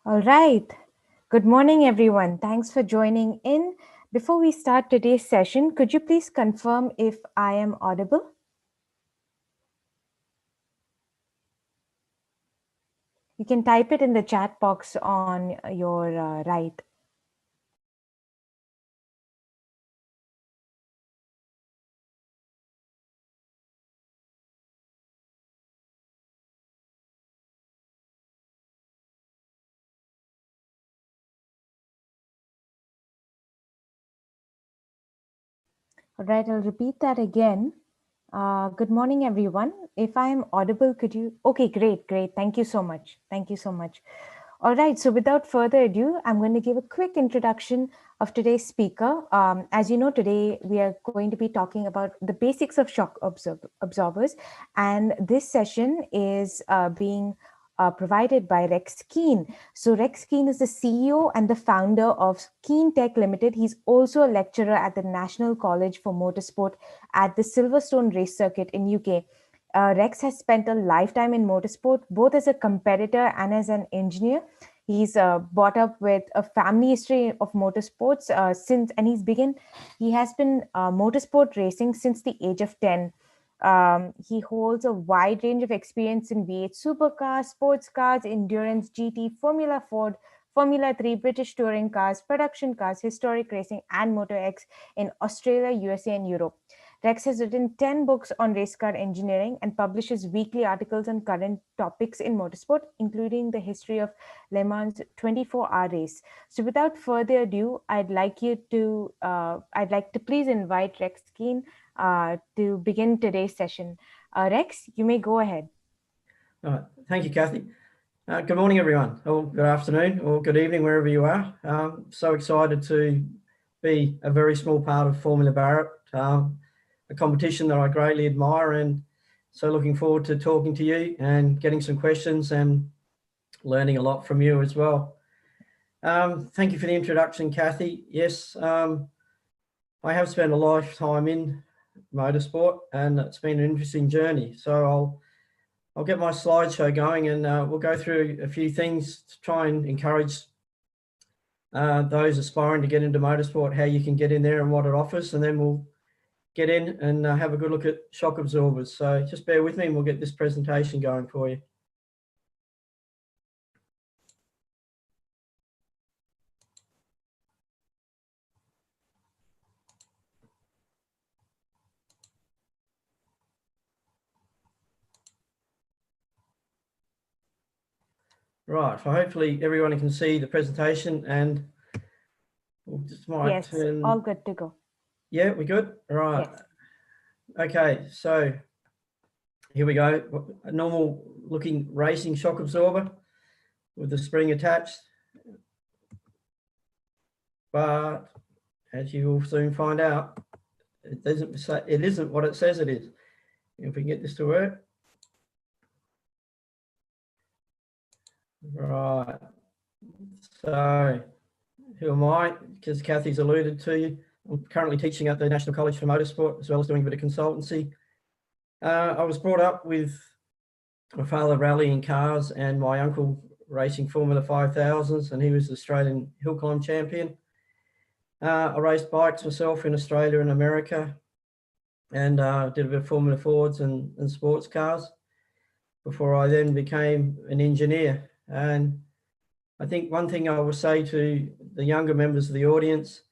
All right. Good morning, everyone. Thanks for joining in. Before we start today's session, could you please confirm if I am audible? You can type it in the chat box on your right. All right, I'll repeat that again. Good morning, everyone. If I am audible, could you? Okay, great. Thank you so much. Thank you so much. All right, so without further ado, I'm going to give a quick introduction of today's speaker. As you know, today we are going to be talking about the basics of shock absorbers, and this session is being provided by Rex Keen. So Rex Keen is the CEO and the founder of Keen Tech Limited. He's also a lecturer at the National College for Motorsport at the Silverstone race circuit in UK. Rex has spent a lifetime in motorsport, both as a competitor and as an engineer. He's brought up with a family history of motorsports and he has been motorsport racing since the age of 10. He holds a wide range of experience in V8 Supercars, sports cars, endurance, GT, Formula Ford, Formula 3, British touring cars, production cars, historic racing, and MotoX in Australia, USA, and Europe. Rex has written 10 books on race car engineering and publishes weekly articles on current topics in motorsport, including the history of Le Mans 24-hour race. So without further ado, I'd like to please invite Rex Keen to begin today's session. Rex, you may go ahead. Thank you, Kathy. Good morning, everyone, or good afternoon, or good evening, wherever you are. So excited to be a very small part of Formula Bharat, a competition that I greatly admire, and so looking forward to talking to you and getting some questions and learning a lot from you as well. Thank you for the introduction, Kathy. Yes, I have spent a lifetime in motorsport, and it's been an interesting journey. So I'll get my slideshow going, and we'll go through a few things to try and encourage those aspiring to get into motorsport, how you can get in there and what it offers, and then we'll get in and have a good look at shock absorbers. So just bear with me and we'll get this presentation going for you. Right, so hopefully everyone can see the presentation, and we'll just Yes, all good to go. Yeah, we good? Right. Yes. Okay, so here we go. A normal looking racing shock absorber with the spring attached. But as you will soon find out, it isn't what it says it is. If we can get this to work. Right. So who am I? Because Kathy's alluded to you. I'm currently teaching at the National College for Motorsport, as well as doing a bit of consultancy. I was brought up with my father rallying cars and my uncle racing Formula 5000s, and he was the Australian hill climb champion. I raced bikes myself in Australia and America, and did a bit of Formula Fords and sports cars before I then became an engineer. And I think one thing I will say to the younger members of the audience,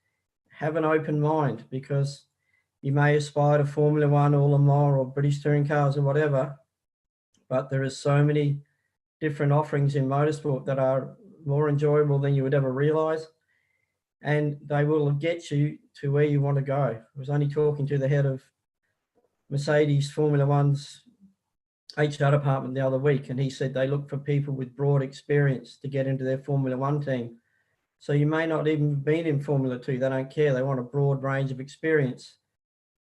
have an open mind, because you may aspire to Formula One or Le Mans or British touring cars or whatever, but there is so many different offerings in motorsport that are more enjoyable than you would ever realize. And they will get you to where you want to go. I was only talking to the head of Mercedes Formula One's HR department the other week, and he said they look for people with broad experience to get into their Formula One team. So you may not even have been in Formula 2, they don't care, they want a broad range of experience.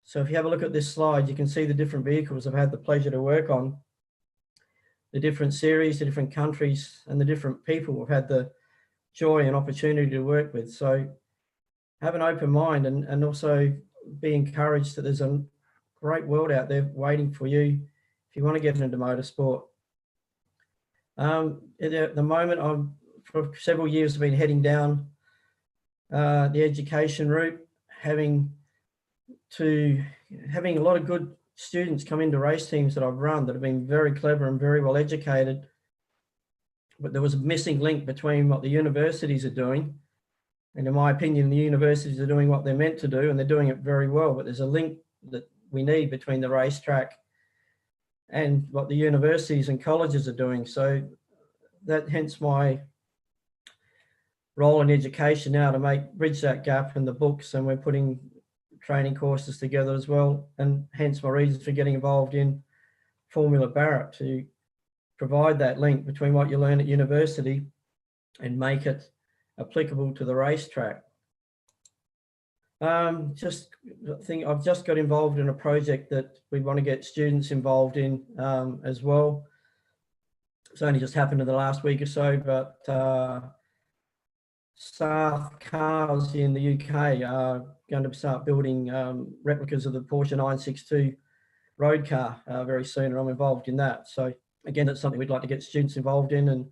So if you have a look at this slide, you can see the different vehicles I've had the pleasure to work on, the different series, the different countries, and the different people we've had the joy and opportunity to work with. So have an open mind, and also be encouraged that there's a great world out there waiting for you if you want to get into motorsport. At the moment, I'm for several years have been heading down the education route, having a lot of good students come into race teams that I've run that have been very clever and very well educated. But there was a missing link between what the universities are doing, and in my opinion, the universities are doing what they're meant to do, and they're doing it very well. But there's a link that we need between the racetrack and what the universities and colleges are doing. So that hence my role in education now to bridge that gap in the books, and we're putting training courses together as well, and hence my reasons for getting involved in Formula Bharat, to provide that link between what you learn at university and make it applicable to the racetrack. I've just got involved in a project that we want to get students involved in as well. It's only just happened in the last week or so, but South Cars in the UK are going to start building replicas of the Porsche 962 road car very soon, and I'm involved in that. So again, that's something we'd like to get students involved in, and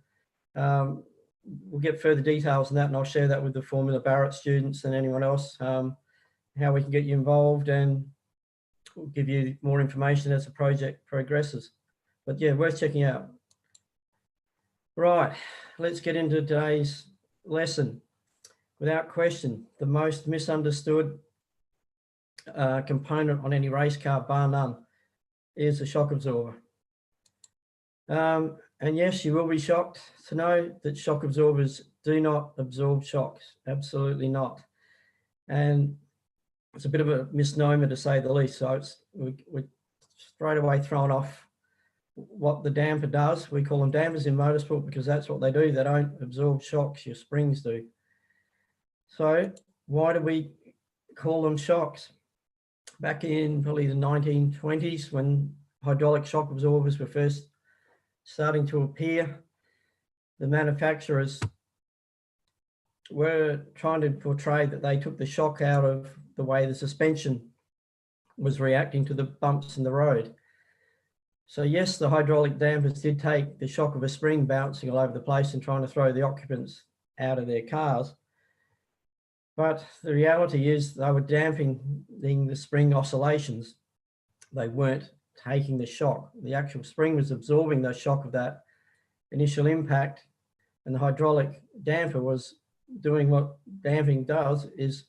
we'll get further details on that, and I'll share that with the Formula Bharat students and anyone else, how we can get you involved, and we'll give you more information as the project progresses. But yeah, worth checking out. Right, let's get into today's lesson. Without question, the most misunderstood component on any race car, bar none, is the shock absorber. And yes, you will be shocked to know that shock absorbers do not absorb shocks. Absolutely not. And it's a bit of a misnomer, to say the least. So we're straight away thrown off what the damper does. We call them dampers in motorsport because that's what they do. They don't absorb shocks, your springs do. So why do we call them shocks? Back in probably the 1920s, when hydraulic shock absorbers were first starting to appear, the manufacturers were trying to portray that they took the shock out of the way the suspension was reacting to the bumps in the road. So yes, the hydraulic dampers did take the shock of a spring bouncing all over the place and trying to throw the occupants out of their cars. But the reality is they were dampening the spring oscillations. They weren't taking the shock. The actual spring was absorbing the shock of that initial impact, and the hydraulic damper was doing what damping does, is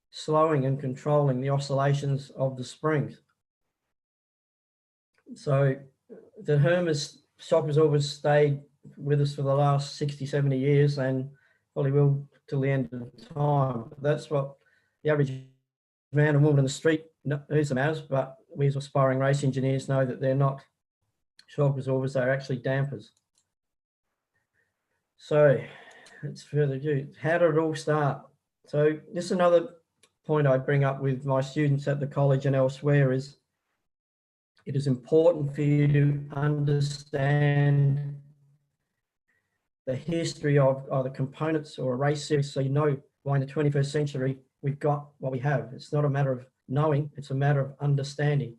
slowing and controlling the oscillations of the springs. So the Hermes shock absorbers stayed with us for the last 60, 70 years and probably will till the end of time. That's what the average man and woman in the street knows them as, but we as aspiring race engineers know that they're not shock absorbers, they're actually dampers. So let's further ado. How did it all start? So this is another point I bring up with my students at the college and elsewhere, is it is important for you to understand the history of either components or a race series, so you know why in the 21st century we've got what we have. It's not a matter of knowing, it's a matter of understanding.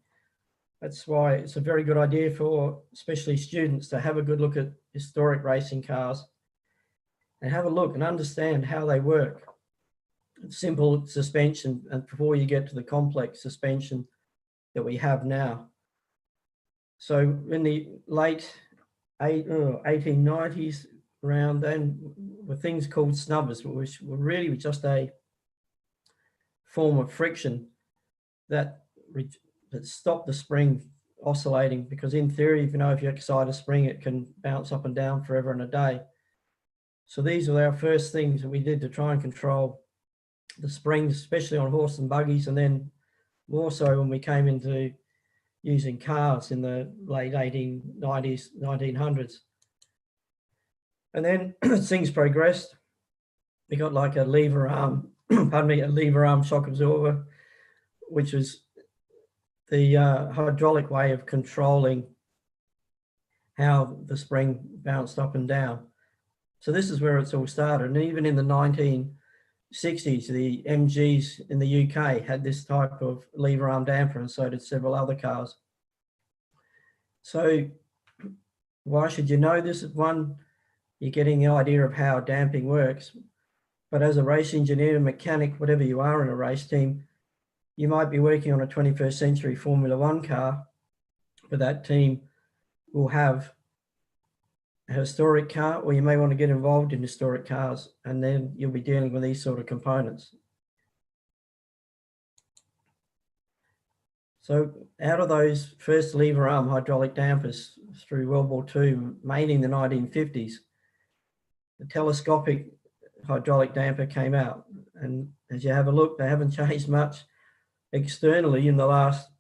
That's why it's a very good idea for especially students to have a good look at historic racing cars and have a look and understand how they work. Simple suspension, and before you get to the complex suspension that we have now. So in the late 1890s, around then, were things called snubbers, which were really just a form of friction that stopped the spring oscillating, because in theory, if you excite a spring, it can bounce up and down forever and a day. So these were our first things that we did to try and control the springs, especially on horse and buggies, and then more so when we came into using cars in the late 1890s, 1900s. And then things progressed. We got like a lever arm, a lever arm shock absorber, which was the hydraulic way of controlling how the spring bounced up and down. So this is where it's all started. And even in the 1960s, the MGs in the UK had this type of lever arm damper, and so did several other cars. So why should you know this? One, you're getting the idea of how damping works. But as a race engineer, mechanic, whatever you are in a race team, you might be working on a 21st century Formula One car, but that team will have a historic car, or you may want to get involved in historic cars, and then you'll be dealing with these sort of components. So out of those first lever arm hydraulic dampers through World War II, mainly in the 1950s, the telescopic hydraulic damper came out. And as you have a look, they haven't changed much externally in the last,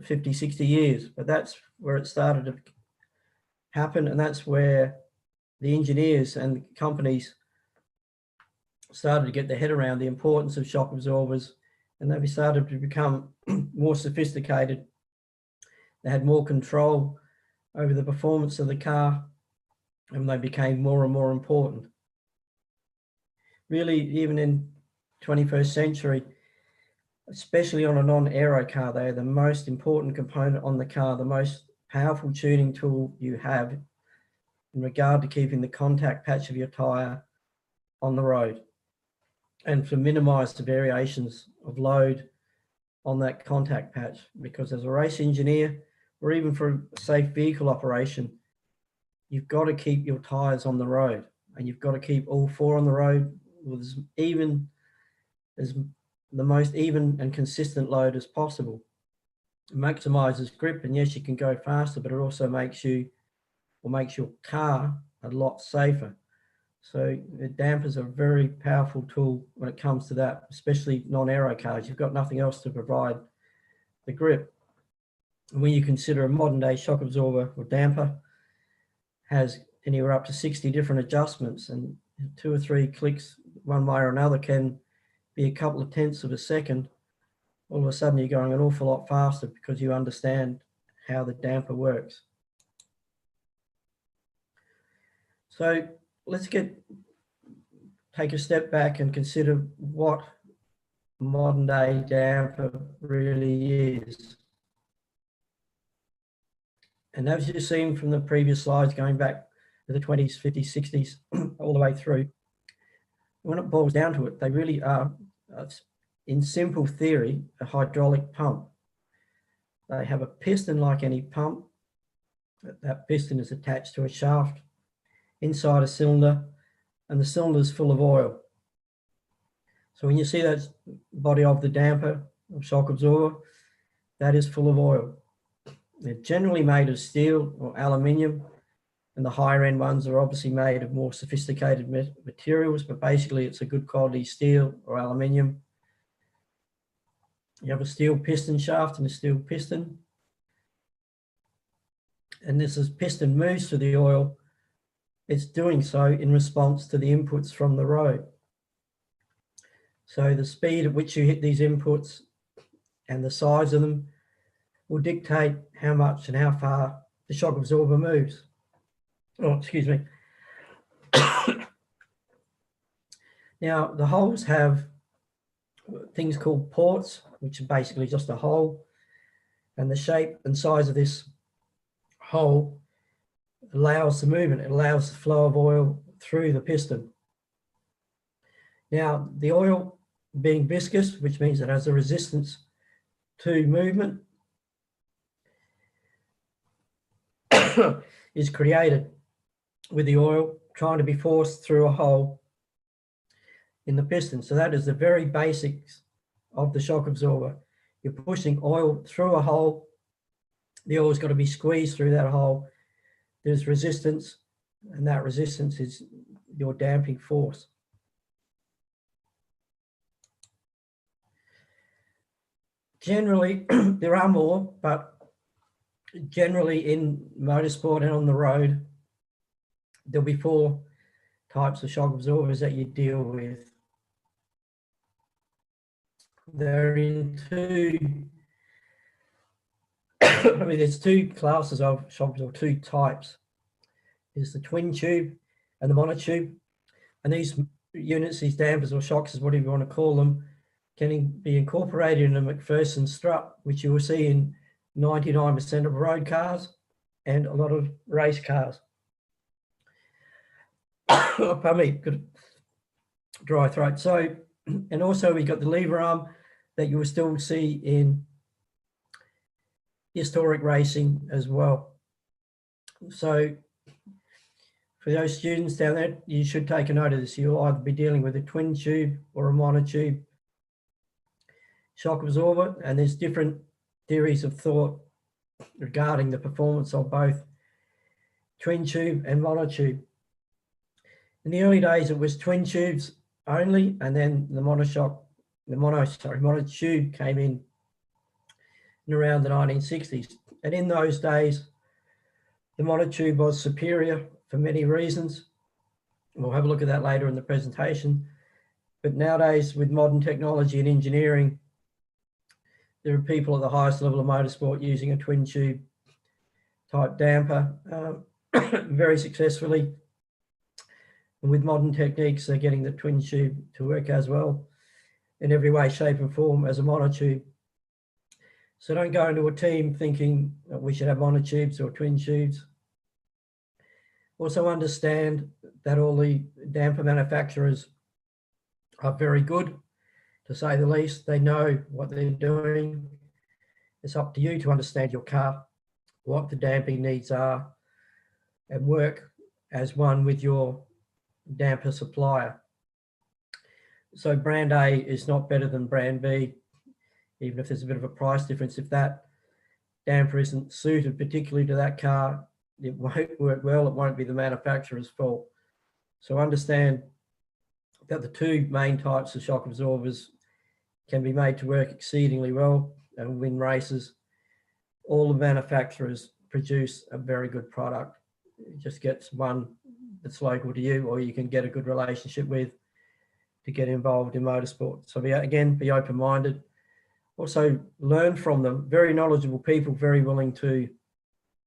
50, 60 years, but that's where it started to happen. And that's where the engineers and the companies started to get their head around the importance of shock absorbers, and they started to become more sophisticated. They had more control over the performance of the car, and they became more and more important. Really, even in 21st century, especially on a non-aero car, they are the most important component on the car, the most powerful tuning tool you have in regard to keeping the contact patch of your tyre on the road, and to minimize the variations of load on that contact patch. Because as a race engineer, or even for a safe vehicle operation, you've got to keep your tires on the road, and you've got to keep all four on the road with the most even and consistent load as possible. It maximizes grip, and yes, you can go faster, but it also makes your car a lot safer. So the dampers are a very powerful tool when it comes to that, especially non-aero cars. You've got nothing else to provide the grip. And when you consider a modern day shock absorber or damper has anywhere up to 60 different adjustments, and 2 or 3 clicks one way or another can be a couple of tenths of a second, all of a sudden you're going an awful lot faster because you understand how the damper works. So let's take a step back and consider what modern day damper really is. And as you've seen from the previous slides, going back to the 20s, 50s, 60s, all the way through, when it boils down to it, they really are, in simple theory, a hydraulic pump. They have a piston like any pump. That piston is attached to a shaft inside a cylinder, and the cylinder is full of oil. So when you see that body of the damper or shock absorber, that is full of oil. They're generally made of steel or aluminium, and the higher end ones are obviously made of more sophisticated materials, but basically it's a good quality steel or aluminium. You have a steel piston shaft and a steel piston. And as this piston moves through the oil, it's doing so in response to the inputs from the road. So the speed at which you hit these inputs and the size of them will dictate how much and how far the shock absorber moves. Oh, excuse me. Now, the holes have things called ports, which are basically just a hole, and the shape and size of this hole allows the movement. It allows the flow of oil through the piston. Now, the oil being viscous, which means it has a resistance to movement, is created with the oil trying to be forced through a hole in the piston. So that is the very basics of the shock absorber. You're pushing oil through a hole. The oil's got to be squeezed through that hole. There's resistance, and that resistance is your damping force. Generally, there are more, but generally in motorsport and on the road, there'll be 4 types of shock absorbers that you deal with. They're in 2, there's 2 classes of shock absorber, 2 types. There's the twin tube and the monotube. And these units, these dampers or shocks, whatever you want to call them, can be incorporated in a McPherson strut, which you will see in 99% of road cars and a lot of race cars. pardon me, got a dry throat. So, and also we've got the lever arm that you will still see in historic racing as well. So for those students down there, you should take a note of this. You'll either be dealing with a twin tube or a monotube shock absorber, and there's different theories of thought regarding the performance of both twin tube and monotube. In the early days, it was twin tubes only, and then the monotube came in around the 1960s. And in those days, the monotube was superior for many reasons. We'll have a look at that later in the presentation. But nowadays, with modern technology and engineering, there are people at the highest level of motorsport using a twin tube type damper very successfully. And with modern techniques, they're getting the twin tube to work as well in every way, shape and form as a monotube. So don't go into a team thinking that we should have monotubes or twin tubes. Also understand that all the damper manufacturers are very good, to say the least. They know what they're doing. It's up to you to understand your car, what the damping needs are, and work as one with your damper supplier. So brand A is not better than brand B, even if there's a bit of a price difference. If that damper isn't suited particularly to that car, it won't work well. It won't be the manufacturer's fault. So understand that the two main types of shock absorbers can be made to work exceedingly well and win races. All the manufacturers produce a very good product. It just gets one that's local to you, or you can get a good relationship with to get involved in motorsport. So be open-minded. Also learn from them. Very knowledgeable people, very willing to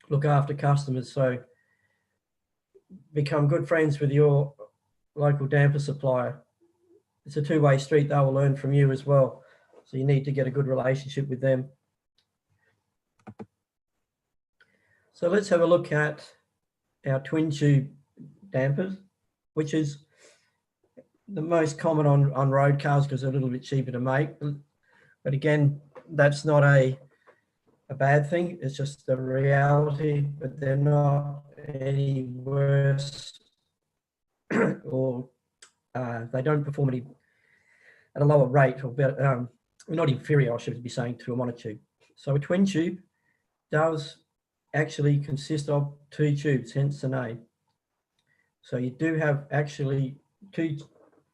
look after customers. So become good friends with your local damper supplier. It's a two-way street. They will learn from you as well. So you need to get a good relationship with them. So let's have a look at our twin tube dampers, which is the most common on road cars because they're a little bit cheaper to make. But again, that's not a bad thing. It's just the reality, but they're not any worse or they don't perform any at a lower rate or better, not inferior, I should be saying, to a monotube. So a twin tube does actually consist of two tubes, hence the name. So you do have actually two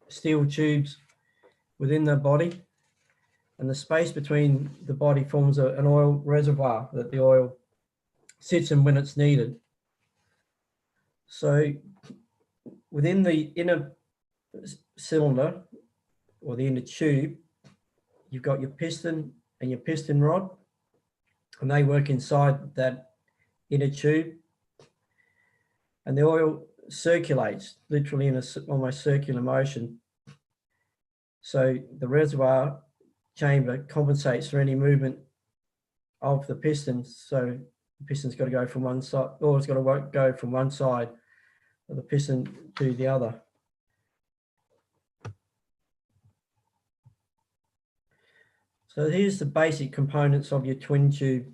steel tubes within the body, and the space between the body forms an oil reservoir that the oil sits in when it's needed. So within the inner cylinder or the inner tube, you've got your piston and your piston rod, and they work inside that inner tube, and the oil circulates literally in a almost circular motion. So the reservoir chamber compensates for any movement of the pistons. So the piston's got to go from one side, or it's got to go from one side of the piston to the other. So here's the basic components of your twin tube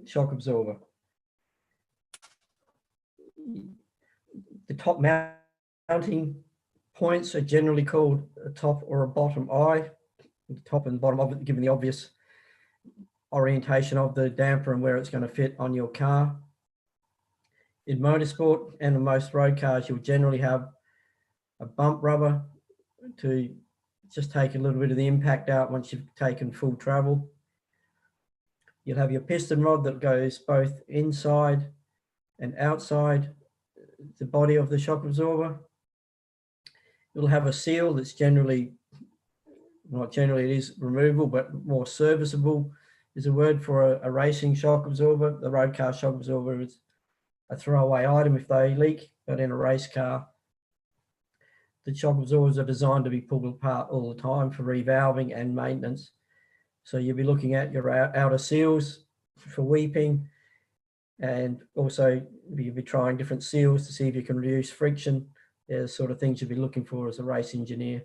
shock absorber. The top mounting points are generally called a top or a bottom eye. The top and bottom of it giving the obvious orientation of the damper and where it's going to fit on your car. In motorsport and in most road cars, you'll generally have a bump rubber to just take a little bit of the impact out once you've taken full travel. You'll have your piston rod that goes both inside and outside the body of the shock absorber. You'll have a seal that's generally, not generally, it is removable, but more serviceable is a word for a racing shock absorber. The road car shock absorber is a throwaway item if they leak, but in a race car, the shock absorbers are designed to be pulled apart all the time for revalving and maintenance. So you'll be looking at your outer seals for weeping, and also you'll be trying different seals to see if you can reduce friction They're the sort of things you'd be looking for as a race engineer.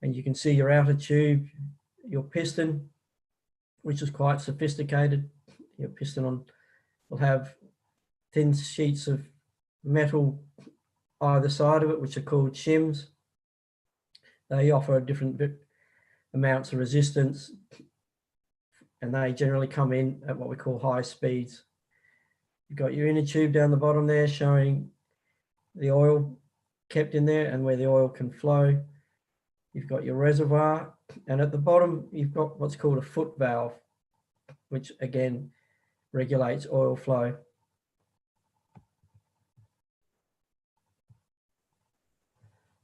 And you can see your outer tube, your piston, which is quite sophisticated. Your piston will have thin sheets of metal either side of it, which are called shims. They offer different amounts of resistance, and they generally come in at what we call high speeds. You've got your inner tube down the bottom there showing the oil kept in there and where the oil can flow. You've got your reservoir, and at the bottom you've got what's called a foot valve, which again regulates oil flow.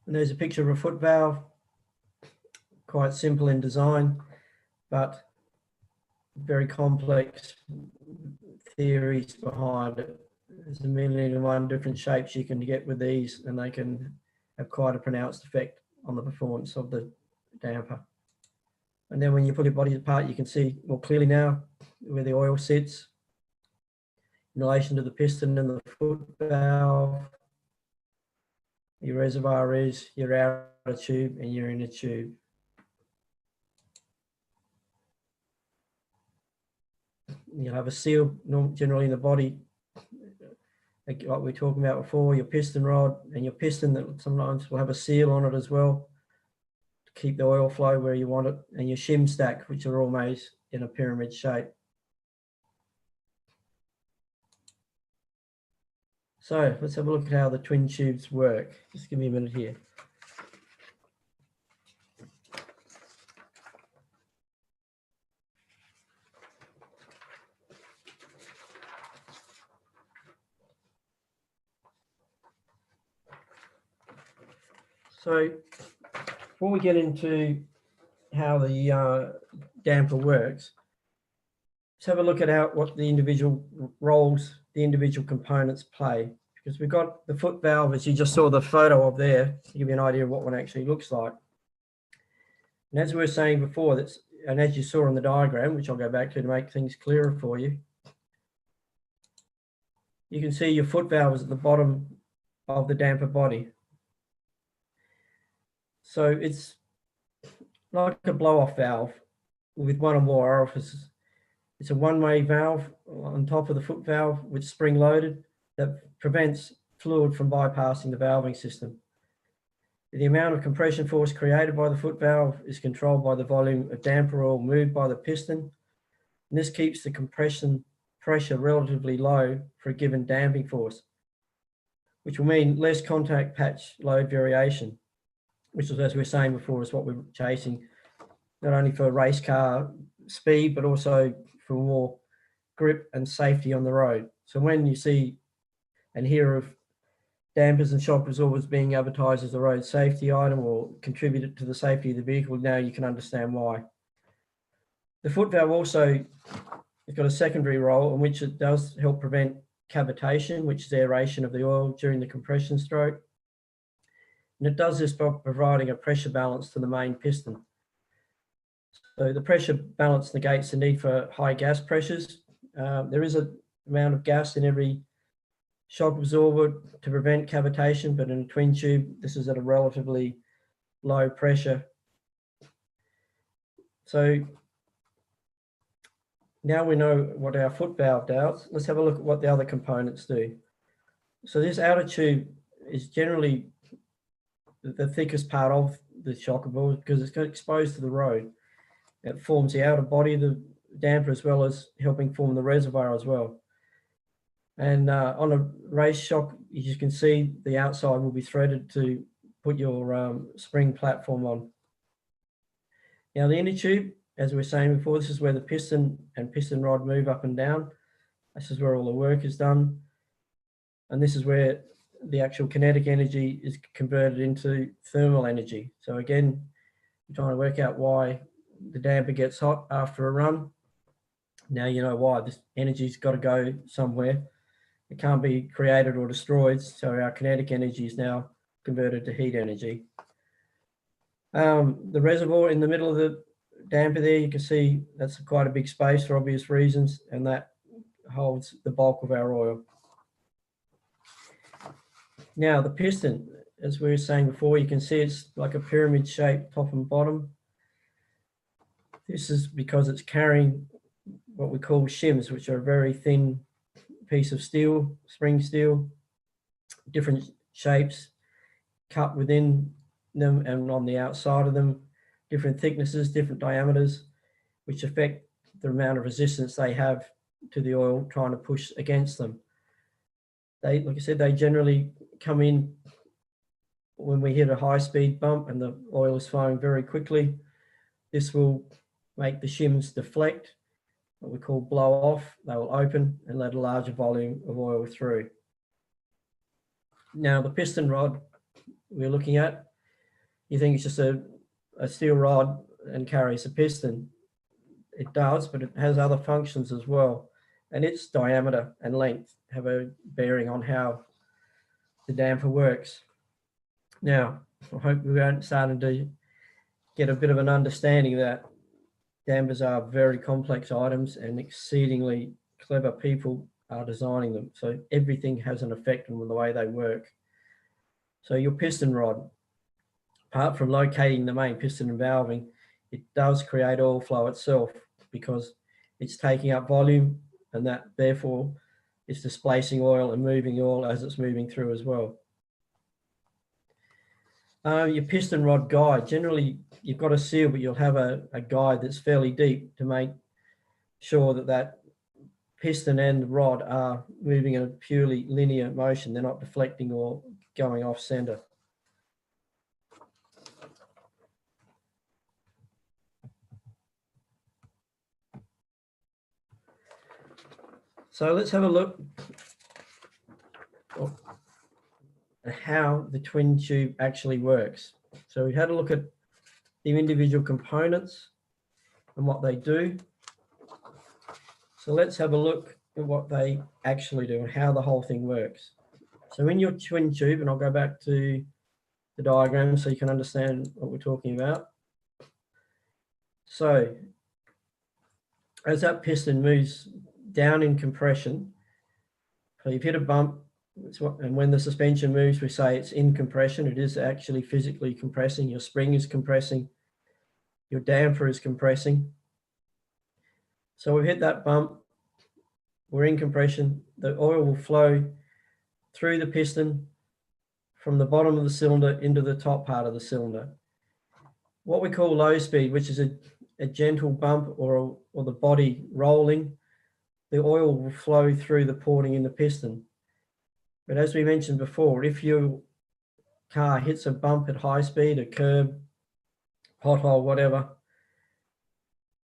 And there's a picture of a foot valve, quite simple in design, but very complex theories behind it. There's a million and one different shapes you can get with these, and they can have quite a pronounced effect on the performance of the damper. And then when you pull your body apart, you can see more clearly now where the oil sits in relation to the piston and the foot valve. Your reservoir is your outer tube and your inner tube. You'll have a seal generally in the body, like what we were talking about before, your piston rod and your piston that sometimes will have a seal on it as well to keep the oil flow where you want it, and your shim stack, which are always in a pyramid shape. So let's have a look at how the twin tubes work. Just give me a minute here. So before we get into how the damper works, let's have a look at what the individual roles, the individual components play. Because we've got the foot valve, as you just saw the photo of there, to give you an idea of what one actually looks like. And as we were saying before, and as you saw in the diagram, which I'll go back to make things clearer for you, you can see your foot valve is at the bottom of the damper body. So it's like a blow-off valve with one or more orifices. It's a one-way valve on top of the foot valve, which is spring-loaded, that prevents fluid from bypassing the valving system. The amount of compression force created by the foot valve is controlled by the volume of damper oil moved by the piston, and this keeps the compression pressure relatively low for a given damping force, which will mean less contact patch load variation, which is, as we were saying before, is what we're chasing, not only for race car speed, but also for more grip and safety on the road. So when you see and hear of dampers and shock absorbers being advertised as a road safety item or contributed to the safety of the vehicle, now you can understand why. The foot valve also has got a secondary role in which it does help prevent cavitation, which is aeration of the oil during the compression stroke. And it does this by providing a pressure balance to the main piston. So the pressure balance negates the need for high gas pressures. There is an amount of gas in every shock absorber to prevent cavitation, but in a twin tube, this is at a relatively low pressure. So now we know what our foot valve does. Let's have a look at what the other components do. So this outer tube is generally the thickest part of the shock absorber because it's got exposed to the road. It forms the outer body of the damper as well as helping form the reservoir as well. And on a race shock, you can see the outside will be threaded to put your spring platform on. Now the inner tube, as we were saying before, this is where the piston and piston rod move up and down. This is where all the work is done. And this is where the actual kinetic energy is converted into thermal energy. So again, we're trying to work out why the damper gets hot after a run. Now you know why. This energy's got to go somewhere. It can't be created or destroyed. So our kinetic energy is now converted to heat energy. The reservoir in the middle of the damper there, you can see that's quite a big space for obvious reasons, and that holds the bulk of our oil. Now the piston, as we were saying before, you can see it's like a pyramid shape, top and bottom. This is because it's carrying what we call shims, which are a very thin piece of steel, spring steel, different shapes cut within them and on the outside of them, different thicknesses, different diameters, which affect the amount of resistance they have to the oil trying to push against them. They, like I said, they generally come in when we hit a high speed bump and the oil is flowing very quickly. This will make the shims deflect, what we call blow off. They will open and let a larger volume of oil through. Now the piston rod we're looking at, you think it's just a steel rod and carries a piston. It does, but it has other functions as well. And its diameter and length have a bearing on how the damper works. Now, I hope we're starting to get a bit of an understanding that dampers are very complex items and exceedingly clever people are designing them. So everything has an effect on the way they work. So your piston rod, apart from locating the main piston and valving, it does create oil flow itself because it's taking up volume, and that therefore is displacing oil and moving oil as it's moving through as well. Your piston rod guide, generally you've got a seal, but you'll have a guide that's fairly deep to make sure that that piston and rod are moving in a purely linear motion. They're not deflecting or going off center. So let's have a look at how the twin tube actually works. So we had a look at the individual components and what they do. So let's have a look at what they actually do and how the whole thing works. So in your twin tube, and I'll go back to the diagram so you can understand what we're talking about. So as that piston moves down in compression, so you've hit a bump, and when the suspension moves, we say it's in compression. It is actually physically compressing. Your spring is compressing. Your damper is compressing. So we've hit that bump. We're in compression. The oil will flow through the piston from the bottom of the cylinder into the top part of the cylinder. What we call low speed, which is a gentle bump or the body rolling, the oil will flow through the porting in the piston. But as we mentioned before, if your car hits a bump at high speed, a curb, pothole, whatever,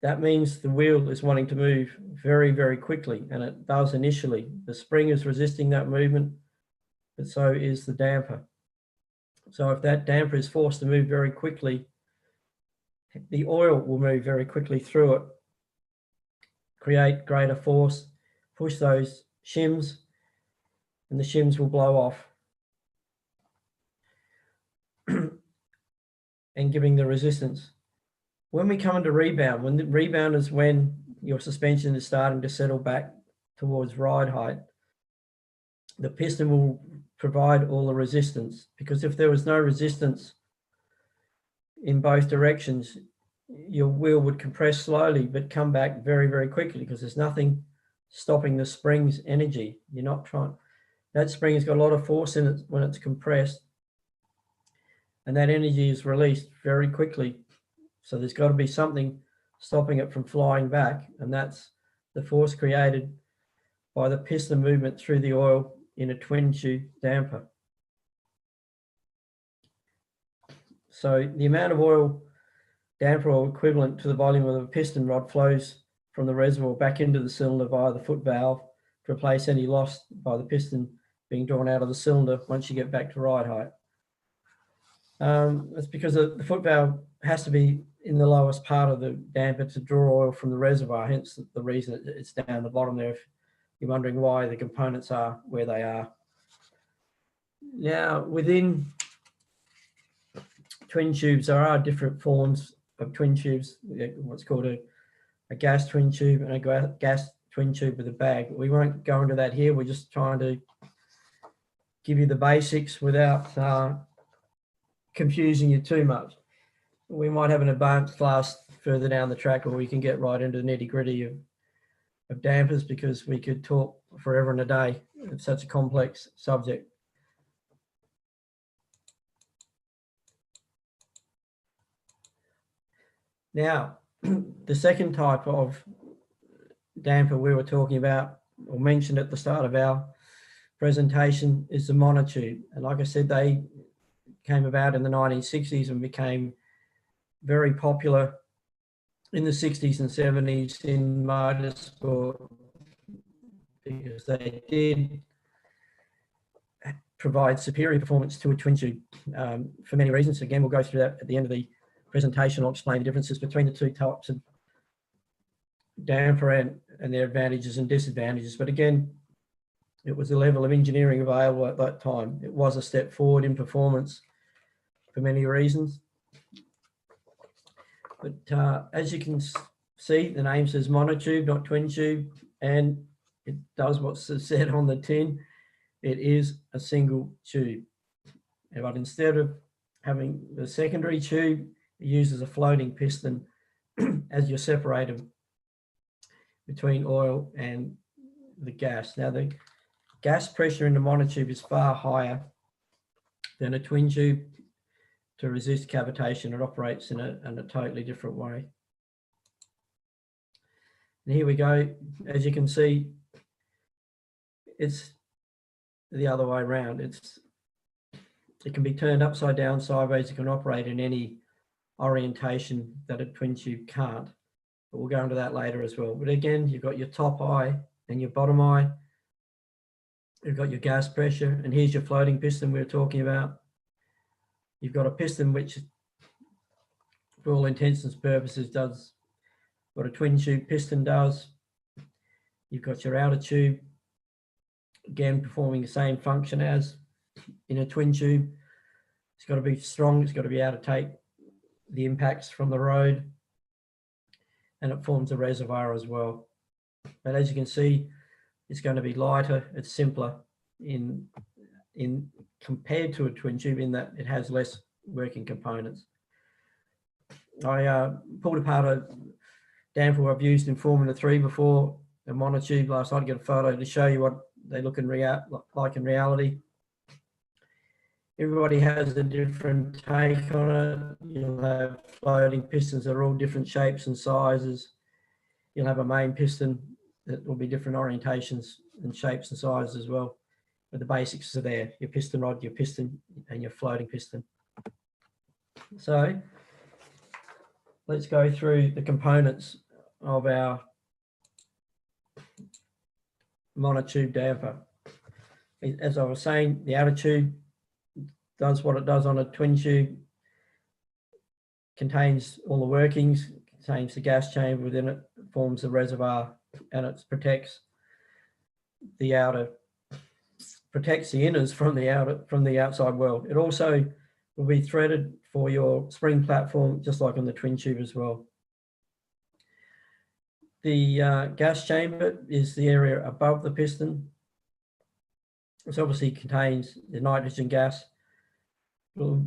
that means the wheel is wanting to move very, very quickly, and it does initially. The spring is resisting that movement, but so is the damper. So if that damper is forced to move very quickly, the oil will move very quickly through it, create greater force, push those shims, and the shims will blow off and giving the resistance. When we come into rebound, when the rebound is when your suspension is starting to settle back towards ride height, the piston will provide all the resistance, because if there was no resistance in both directions, your wheel would compress slowly but come back very, very quickly, because there's nothing stopping the spring's energy. You're not trying, that spring has got a lot of force in it when it's compressed, and that energy is released very quickly. So there's got to be something stopping it from flying back, and that's the force created by the piston movement through the oil in a twin tube damper. So the amount of oil, damper oil equivalent to the volume of the piston rod, flows from the reservoir back into the cylinder via the foot valve to replace any loss by the piston being drawn out of the cylinder once you get back to ride height. That's because the foot valve has to be in the lowest part of the damper to draw oil from the reservoir, hence the reason it's down the bottom there, if you're wondering why the components are where they are. Now, within twin tubes, there are different forms of twin tubes, what's called a gas twin tube and a gas twin tube with a bag. We won't go into that here. We're just trying to give you the basics without confusing you too much. We might have an advanced class further down the track, or we can get right into the nitty-gritty of dampers, because we could talk forever and a day. It's such a complex subject. Now, the second type of damper we were talking about, or mentioned at the start of our presentation, is the monotube. And like I said, they came about in the 1960s and became very popular in the 60s and 70s in motorsport, because they did provide superior performance to a twin tube for many reasons. Again, we'll go through that at the end of the presentation. I'll explain the differences between the two types of damper and their advantages and disadvantages. But again, it was the level of engineering available at that time. It was a step forward in performance for many reasons. But as you can see, the name says monotube, not twin tube, and it does what's said on the tin. It is a single tube. But instead of having the secondary tube, it uses a floating piston as your separator between oil and the gas. Now, the gas pressure in the monotube is far higher than a twin tube. To resist cavitation, it operates in a totally different way. And here we go. As you can see, it's the other way around. It can be turned upside down, sideways. It can operate in any orientation that a twin tube can't. But we'll go into that later as well. But again, you've got your top eye and your bottom eye. You've got your gas pressure, and here's your floating piston we were talking about. You've got a piston which, for all intents and purposes, does what a twin tube piston does. You've got your outer tube, again performing the same function as in a twin tube. It's got to be strong, it's got to be able to take the impacts from the road, and it forms a reservoir as well. But as you can see, it's going to be lighter, it's simpler in compared to a twin tube, in that it has less working components. I pulled apart a damper I've used in Formula 3 before, a monotube, last night to get a photo to show you what they look like in reality. Everybody has a different take on it. You'll have floating pistons that are all different shapes and sizes. You'll have a main piston that will be different orientations and shapes and sizes as well. But the basics are there: your piston rod, your piston, and your floating piston. So let's go through the components of our monotube damper. As I was saying, the outer tube does what it does on a twin tube, contains all the workings, contains the gas chamber within it, forms the reservoir, and it protects the outer, protects the inners from the outside world. It also will be threaded for your spring platform, just like on the twin tube as well. The gas chamber is the area above the piston. It obviously contains the nitrogen gas. Well,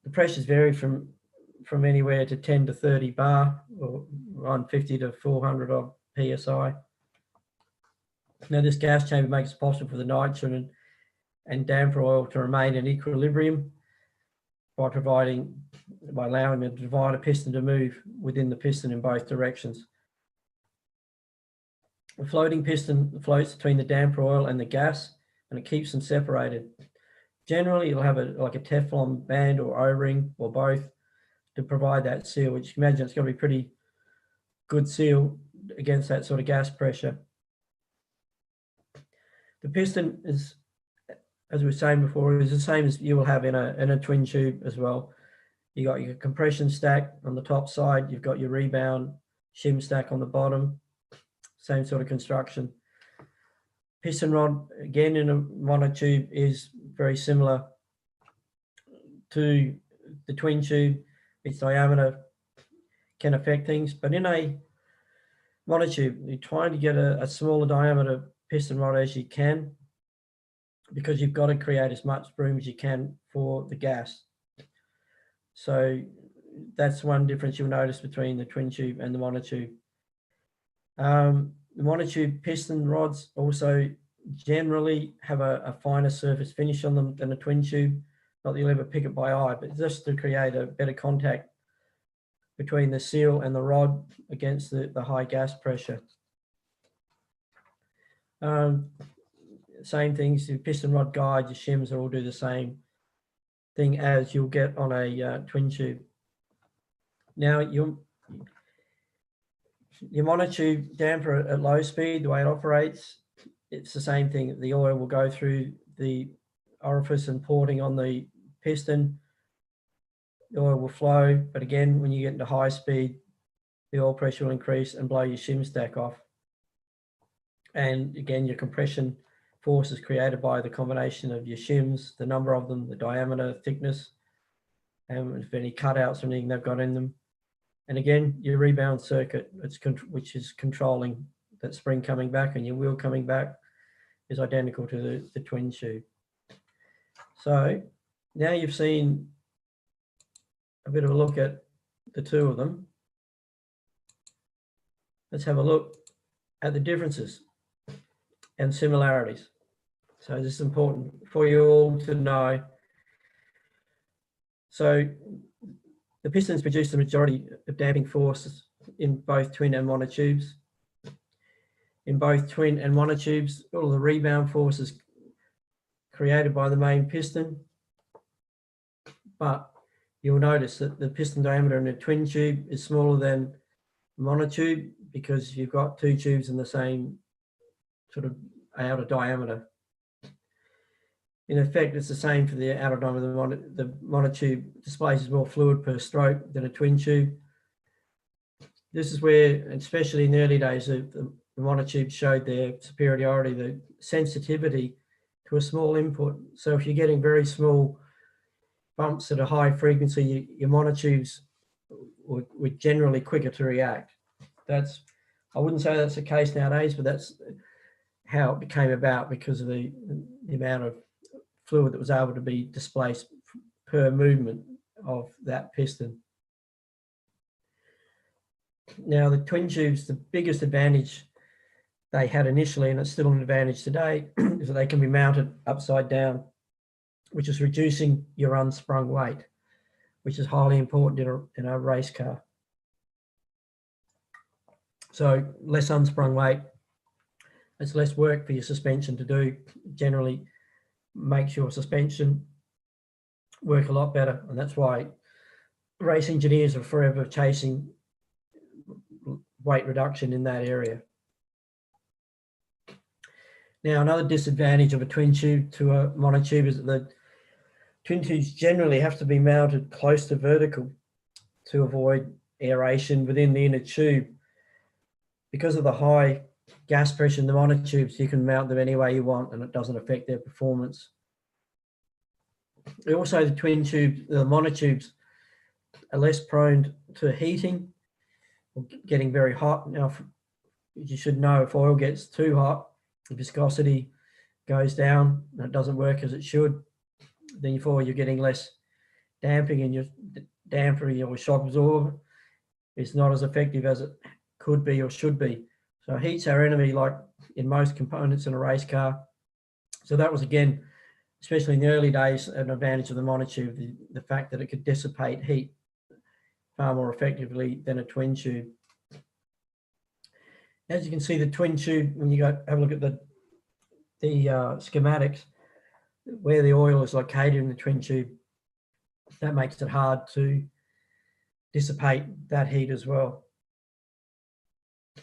the pressures vary from anywhere to 10 to 30 bar, or 150 to 400 odd psi. Now, this gas chamber makes it possible for the nitrogen and damper oil to remain in equilibrium by allowing the divider piston to move within the piston in both directions. The floating piston floats between the damper oil and the gas, and it keeps them separated. Generally, you'll have like a Teflon band or O-ring or both to provide that seal, which you can imagine it's going to be pretty good seal against that sort of gas pressure. The piston is, as we were saying before, is the same as you will have in a twin tube as well. You got your compression stack on the top side, you've got your rebound shim stack on the bottom, same sort of construction. Piston rod, again in a monotube, is very similar to the twin tube. Its diameter can affect things, but in a monotube, you're trying to get a smaller diameter piston rod as you can. because you've got to create as much room as you can for the gas. So that's one difference you'll notice between the twin tube and the monotube. The monotube piston rods also generally have a finer surface finish on them than a twin tube. Not that you'll ever pick it by eye, but just to create a better contact between the seal and the rod against the high gas pressure. Same things, your piston rod guide, your shims will all do the same thing as you'll get on a twin tube. Now, your monotube damper at low speed, the way it operates, it's the same thing. The oil will go through the orifice and porting on the piston. The oil will flow, but again, when you get into high speed, the oil pressure will increase and blow your shim stack off. And again, your compression force is created by the combination of your shims, the number of them, the diameter, thickness, and if any cutouts or anything they've got in them. And again, your rebound circuit, which is controlling that spring coming back and your wheel coming back, is identical to the twin tube. So now you've seen a bit of a look at the two of them. Let's have a look at the differences and similarities. So this is important for you all to know. So the pistons produce the majority of damping forces in both twin and monotubes. In both twin and monotubes, all of the rebound force is created by the main piston, but you'll notice that the piston diameter in a twin tube is smaller than monotube because you've got two tubes in the same sort of outer diameter. In effect, it's the same for the outer diameter. The monotube displaces more fluid per stroke than a twin tube. This is where, especially in the early days, the monotube showed their superiority, the sensitivity to a small input. So if you're getting very small bumps at a high frequency, your monotubes were generally quicker to react. I wouldn't say that's the case nowadays, but that's how it became about because of the amount of fluid that was able to be displaced per movement of that piston. Now, the twin tubes, the biggest advantage they had initially, and it's still an advantage today, is that they can be mounted upside down, which is reducing your unsprung weight, which is highly important in a race car. So less unsprung weight, it's less work for your suspension to do, generally makes your suspension work a lot better. And that's why race engineers are forever chasing weight reduction in that area. Now, another disadvantage of a twin tube to a monotube is that the twin tubes generally have to be mounted close to vertical to avoid aeration within the inner tube. Because of the high gas pressure in the monotubes, you can mount them any way you want and it doesn't affect their performance. Also, the twin tubes, the monotubes are less prone to heating or getting very hot. Now, you should know if oil gets too hot, the viscosity goes down and it doesn't work as it should, then you're getting less damping and your damper, your shock absorber is not as effective as it could be or should be. So heat's our enemy, like in most components in a race car. So that was, again, especially in the early days, an advantage of the monotube, the fact that it could dissipate heat far more effectively than a twin tube. As you can see, the twin tube, when you have a look at the schematics, where the oil is located in the twin tube, that makes it hard to dissipate that heat as well.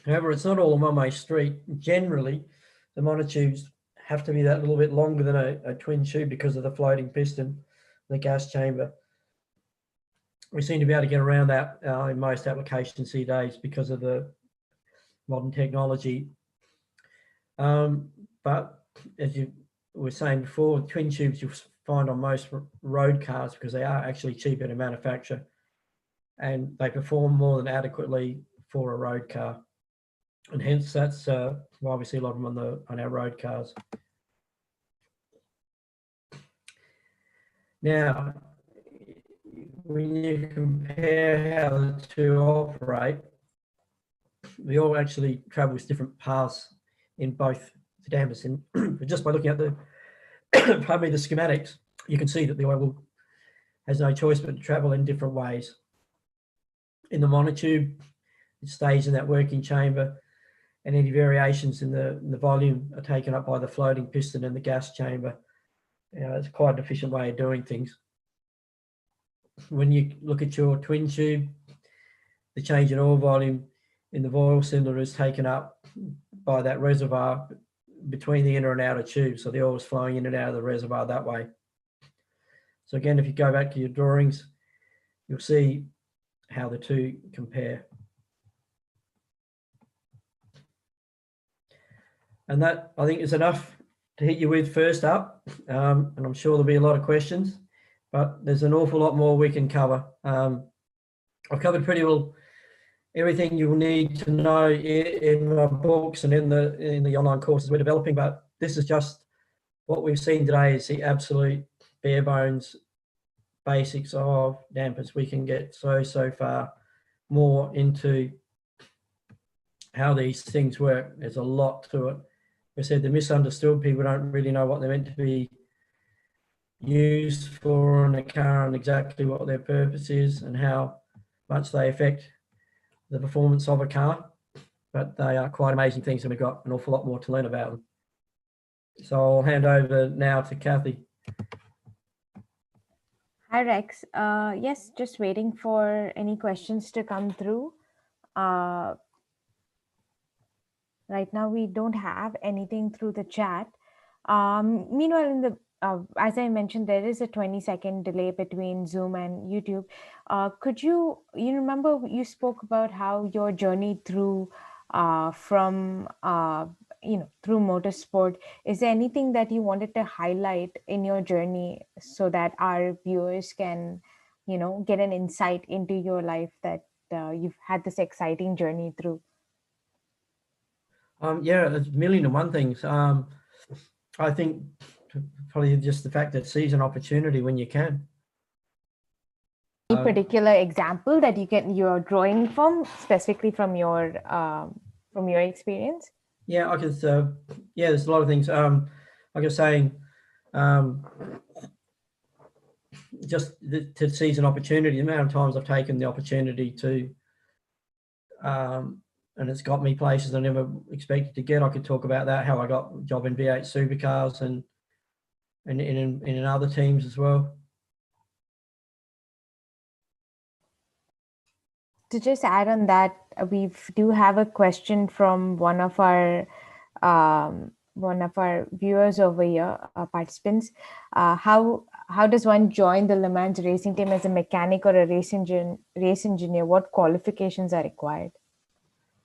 However, it's not all a one-way street. Generally, the monotubes have to be that little bit longer than a twin tube because of the floating piston, the gas chamber. We seem to be able to get around that in most applications these days because of the modern technology. But as you were saying before, twin tubes you'll find on most road cars because they are actually cheaper to manufacture and they perform more than adequately for a road car. And hence that's why we see a lot of them on our road cars. Now, when you compare how the two operate, we all actually travel with different paths in both the dampers. And just by looking at the, pardon me, the schematics, you can see that the oil has no choice but to travel in different ways. In the monotube, it stays in that working chamber, and any variations in the volume are taken up by the floating piston and the gas chamber. It's quite an efficient way of doing things. When you look at your twin tube, the change in oil volume in the oil cylinder is taken up by that reservoir between the inner and outer tube. So the oil is flowing in and out of the reservoir that way. So again, if you go back to your drawings, you'll see how the two compare. And that, I think, is enough to hit you with first up. And I'm sure there'll be a lot of questions, but there's an awful lot more we can cover. I've covered pretty well everything you will need to know in my books and in the online courses we're developing, but this is just what we've seen today is the absolute bare bones basics of dampers. We can get so far more into how these things work. There's a lot to it. I said they're misunderstood. People don't really know what they're meant to be used for in a car and exactly what their purpose is and how much they affect the performance of a car. But they are quite amazing things, and we've got an awful lot more to learn about them. So I'll hand over now to Kathy. Hi, Rex. Yes, just waiting for any questions to come through. Right now, we don't have anything through the chat. Meanwhile, in the as I mentioned, there is a 20-second delay between Zoom and YouTube. Could you remember you spoke about how your journey through from through motorsport. Is there anything that you wanted to highlight in your journey so that our viewers can, get an insight into your life that you've had this exciting journey through? Yeah, there's a million and one things. I think probably just the fact that seize an opportunity when you can. Any particular example that you're drawing from, specifically from your experience? Yeah, I could. Yeah, there's a lot of things. Like I was saying, just to seize an opportunity. The amount of times I've taken the opportunity to, and it's got me places I never expected to get. I could talk about that, how I got a job in V8 Supercars and in other teams as well. To just add on that, we do have a question from one of our viewers over here, participants. How does one join the Le Mans racing team as a mechanic or a race engineer? What qualifications are required?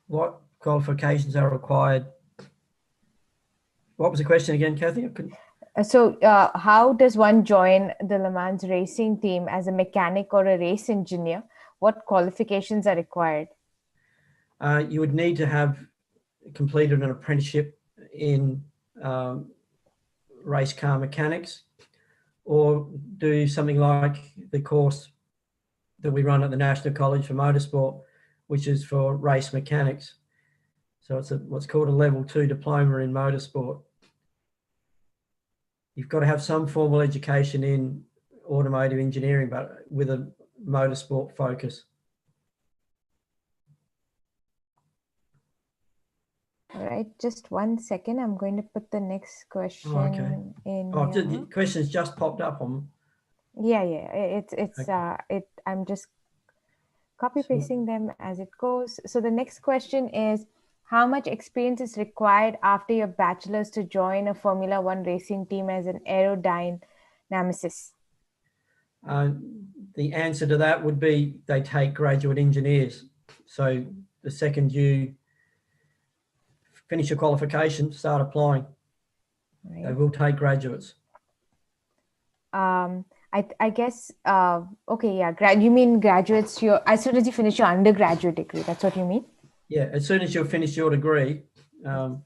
What qualifications are required? What was the question again, Kathy? So how does one join the Le Mans racing team as a mechanic or a race engineer? What qualifications are required? You would need to have completed an apprenticeship in race car mechanics, or do something like the course that we run at the National College for Motorsport, which is for race mechanics. So it's what's called a level 2 diploma in motorsport. You've got to have some formal education in automotive engineering, but with a motorsport focus. All right, just 1 second. I'm going to put the next question in. Oh, the question's just popped up on. Yeah. It's okay. I'm just copy pasting them as it goes. So the next question is, how much experience is required after your bachelor's to join a Formula One racing team as an aerodynamicist? The answer to that would be they take graduate engineers. So the second you finish your qualification, start applying. Right. They will take graduates. I guess, okay, yeah. You mean graduates, as soon as you finish your undergraduate degree, that's what you mean? Yeah, as soon as you finish your degree, and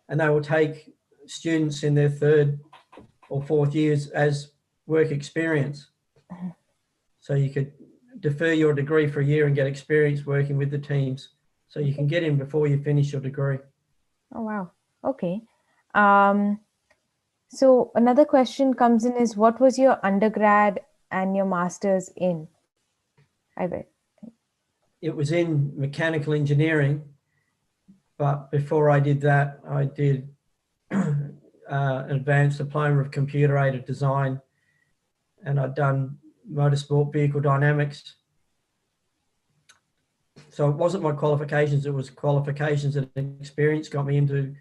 they will take students in their third or fourth years as work experience. Mhm. So you could defer your degree for a year and get experience working with the teams. So you can Okay. get in before you finish your degree. Oh, wow. Okay. Um, so another question comes in is what was your undergrad and your master's in? I bet. It was in mechanical engineering, but before I did that, I did an advanced diploma of computer-aided design, and I'd done motorsport vehicle dynamics. So it wasn't my qualifications, it was qualifications and experience got me into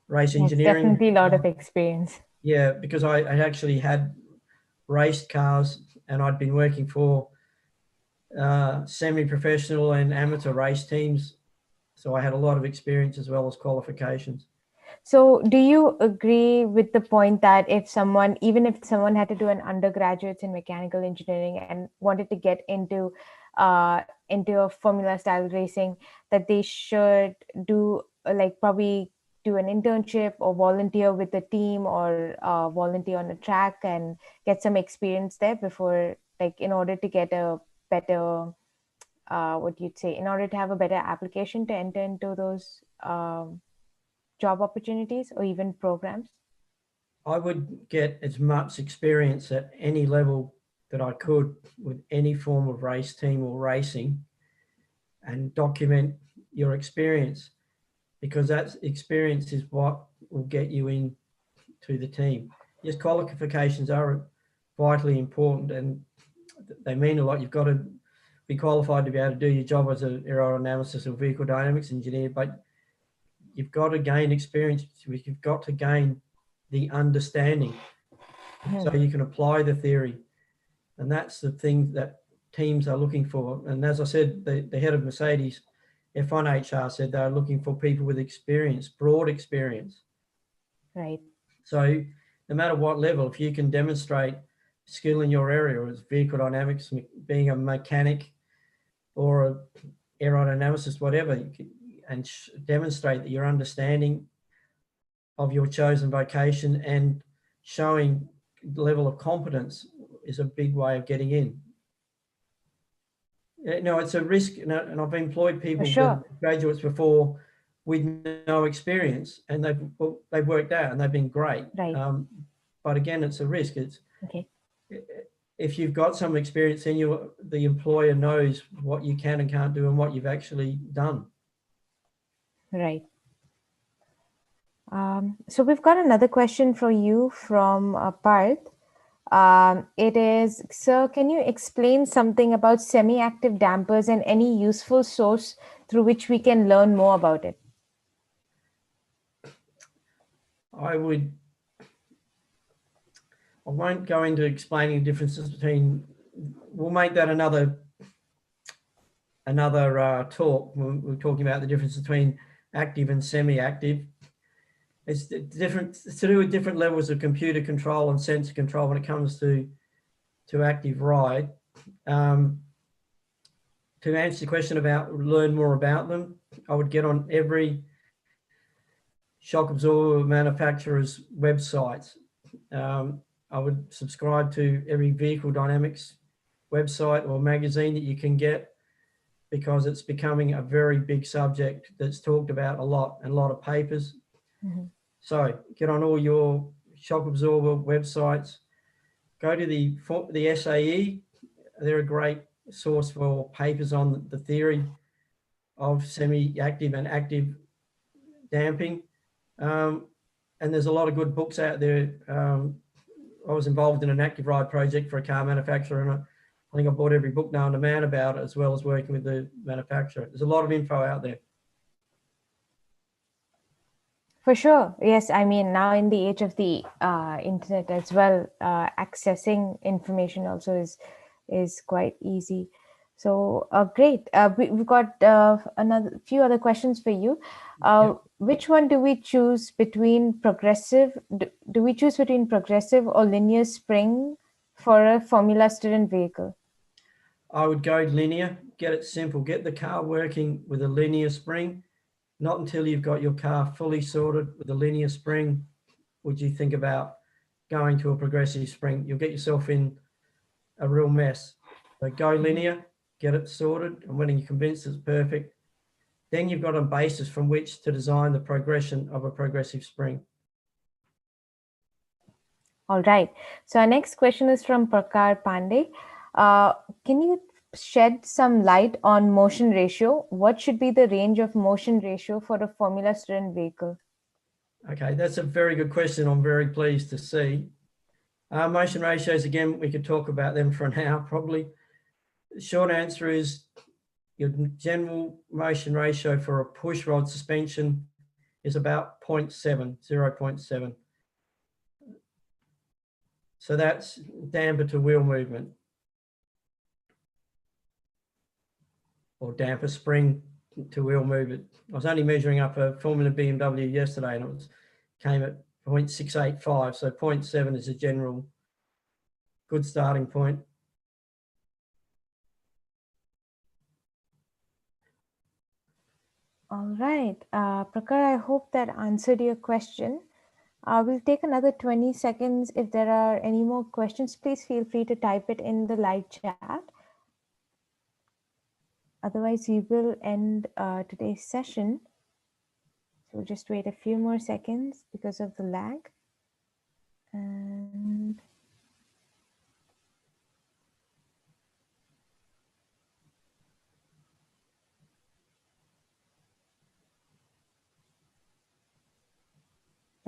race It's engineering. definitely a lot of experience. Yeah, because I actually had raced cars and I'd been working for semi-professional and amateur race teams. So I had a lot of experience as well as qualifications. So, do you agree with the point that if someone, even if someone had to do an undergraduate in mechanical engineering and wanted to get uh, into a formula style racing, that they should do like probably do an internship or volunteer with a team or volunteer on a track and get some experience there before, like, in order to get a better, what you'd say, in order to have a better application to enter into those job opportunities or even programs? I would get as much experience at any level that I could with any form of race team or racing and document your experience, because that experience is what will get you in to the team. Yes, qualifications are vitally important and they mean a lot. You've got to be qualified to be able to do your job as an aerodynamicist or vehicle dynamics engineer, but you've got to gain experience. You've got to gain the understanding so you can apply the theory. And that's the thing that teams are looking for. And as I said, the head of Mercedes F1 HR said they're looking for people with experience, broad experience. Right. So no matter what level, if you can demonstrate skill in your area, as vehicle dynamics, being a mechanic or an aerodynamicist, whatever, and demonstrate that your understanding of your chosen vocation and showing level of competence is a big way of getting in. No, it's a risk, and I've employed For people, sure. graduates before with no experience, and they've worked out and they've been great. Right. But again, it's a risk. It's Okay. if you've got some experience, then the employer knows what you can and can't do and what you've actually done. Right. So we've got another question for you from Parth. It is, sir, can you explain something about semi-active dampers and any useful source through which we can learn more about it? I won't go into explaining the differences between. We'll make that another talk. We're talking about the difference between active and semi-active. It's different. It's to do with different levels of computer control and sensor control when it comes to active ride. To answer the question about learn more about them, I would get on every shock absorber manufacturer's websites. I would subscribe to every vehicle dynamics website or magazine that you can get, because it's becoming a very big subject that's talked about a lot, and a lot of papers. Mhm. So get on all your shock absorber websites. Go to the SAE. They're a great source for papers on the theory of semi-active and active damping. And there's a lot of good books out there. I was involved in an active ride project for a car manufacturer, and I think I bought every book known to man about it, as well as working with the manufacturer. There's a lot of info out there. For sure. Yes. I mean, now in the age of the internet as well, accessing information also is quite easy. So great. We've got another few other questions for you. Yep. Which one do we choose between progressive? Do we choose between progressive or linear spring for a Formula student vehicle? I would go linear. Get it simple. Get the car working with a linear spring. Not until you've got your car fully sorted with a linear spring would you think about going to a progressive spring, you'll get yourself in a real mess. So go linear, get it sorted, and when you're convinced it's perfect, then you've got a basis from which to design the progression of a progressive spring. All right. So our next question is from Prakar Pandey. Can you shed some light on motion ratio? What should be the range of motion ratio for a Formula Student vehicle? Okay, that's a very good question. I'm very pleased to see. Motion ratios, again, we could talk about them for an hour probably. The short answer is your general motion ratio for a push rod suspension is about 0.7, 0.7. So that's damper to wheel movement, or damper spring to wheel movement. I was only measuring up a Formula BMW yesterday and it came at 0.685. So 0.7 is a general good starting point. All right. Prakar, I hope that answered your question. We'll take another 20 seconds. If there are any more questions, please feel free to type it in the live chat. Otherwise, we will end today's session. So we'll just wait a few more seconds because of the lag. And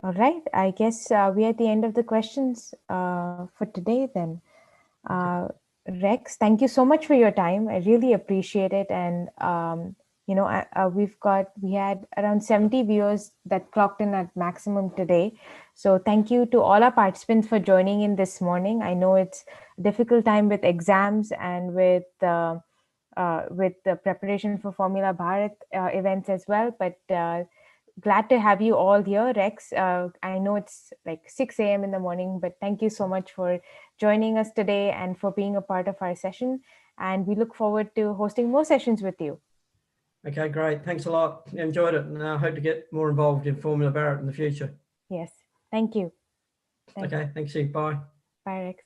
all right, I guess we're at the end of the questions for today then. Rex, thank you so much for your time. I really appreciate it. And, we had around 70 viewers that clocked in at maximum today. So thank you to all our participants for joining in this morning. I know it's a difficult time with exams and with the preparation for Formula Bharat events as well, but glad to have you all here. Rex, I know it's like 6 a.m. in the morning, but thank you so much for joining us today and for being a part of our session. And we look forward to hosting more sessions with you. Okay, great. Thanks a lot. Enjoyed it. And I hope to get more involved in Formula Bharat in the future. Yes. Thank you. Okay, thanks you. Bye. Bye, Rex.